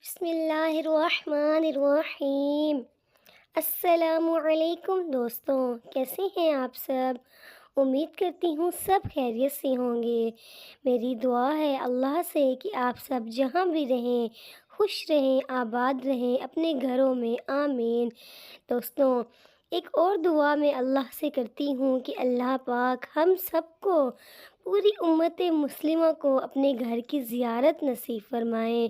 بسم اللہ الرحمن الرحیم۔ السلام علیکم دوستوں، کیسے ہیں آپ سب؟ امید کرتی ہوں سب خیریت سے ہوں گے۔ میری دعا ہے اللہ سے کہ آپ سب جہاں بھی رہیں خوش رہیں، آباد رہیں اپنے گھروں میں، آمین۔ دوستوں، ایک اور دعا میں اللہ سے کرتی ہوں کہ اللہ پاک ہم سب کو، پوری امت مسلمہ کو اپنے گھر کی زیارت نصیب فرمائیں،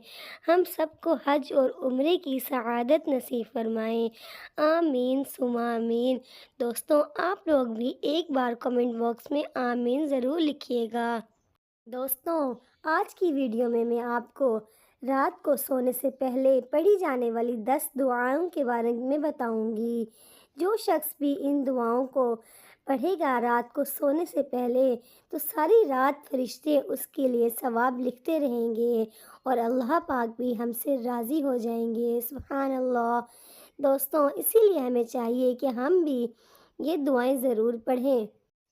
ہم سب کو حج اور عمرے کی سعادت نصیب فرمائیں، آمین ثم آمین۔ دوستوں، آپ لوگ بھی ایک بار کمنٹ باکس میں آمین ضرور لکھیے گا۔ دوستوں، آج کی ویڈیو میں آپ کو رات کو سونے سے پہلے پڑھی جانے والی 10 دعاؤں کے بارے میں بتاؤں گی۔ جو شخص بھی ان دعاؤں کو پڑھے گا رات کو سونے سے پہلے تو ساری رات فرشتے اس کے لیے ثواب لکھتے رہیں گے اور اللہ پاک بھی ہم سے راضی ہو جائیں گے، سبحان اللہ۔ دوستوں، اسی لیے ہمیں چاہیے کہ ہم بھی یہ دعائیں ضرور پڑھیں۔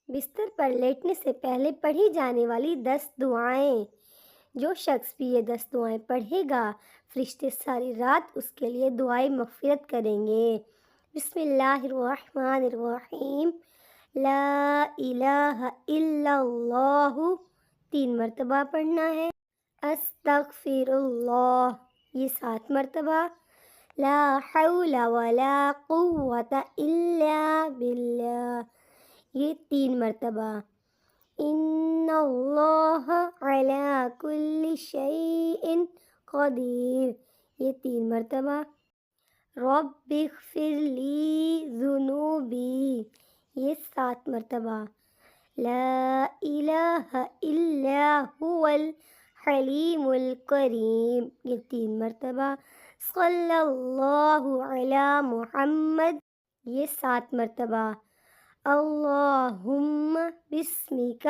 بستر پر لیٹنے سے پہلے پڑھی جانے والی 10 دعائیں۔ جو شخص بھی یہ 10 دعائیں پڑھے گا فرشتے ساری رات اس کے لیے دعائیں مغفرت کریں گے۔ بسم اللہ الرحمن الرحیم۔ لا الہ الا اللہ 3 مرتبہ پڑھنا ہے۔ استغفر اللہ یہ 7 مرتبہ۔ لا حول ولا قوة الا باللہ یہ 3 مرتبہ۔ ان اللہ علی کل شیء قدیر یہ 3 مرتبہ۔ رب اغفر لی ذنوبی یہ 7 مرتبہ۔ لا الہ الا هو الحلیم الکریم یہ 3 مرتبہ۔ صلی اللہ علی محمد یہ 7 مرتبہ۔ اللہم بسمک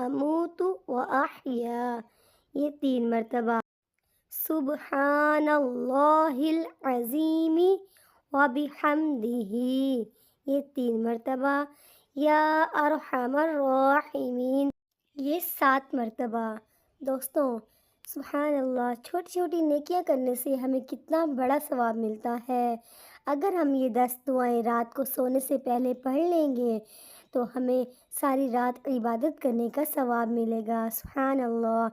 اموت و احیا یہ 3 مرتبہ۔ سبحان اللہ العظیم و بحمدہ یہ 3 مرتبہ۔ یا ارحم الراحمین یہ 7 مرتبہ۔ دوستوں، سبحان اللہ، چھوٹی چھوٹی نیکیاں کرنے سے ہمیں کتنا بڑا ثواب ملتا ہے۔ اگر ہم یہ 10 دعائیں رات کو سونے سے پہلے پڑھ لیں گے تو ہمیں ساری رات عبادت کرنے کا ثواب ملے گا، سبحان اللہ۔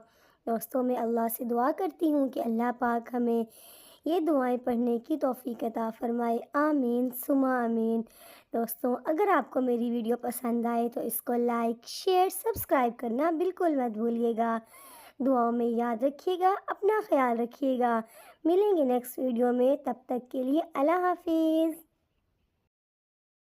دوستوں، میں اللہ سے دعا کرتی ہوں کہ اللہ پاک ہمیں یہ دعائیں پڑھنے کی توفیق عطا فرمائے، آمین ثم آمین۔ دوستوں، اگر آپ کو میری ویڈیو پسند آئے تو اس کو لائک، شیئر، سبسکرائب کرنا بالکل مت بھولیے گا۔ دعاؤں میں یاد رکھیے گا، اپنا خیال رکھیے گا۔ ملیں گے نیکسٹ ویڈیو میں، تب تک کے لیے اللہ حافظ۔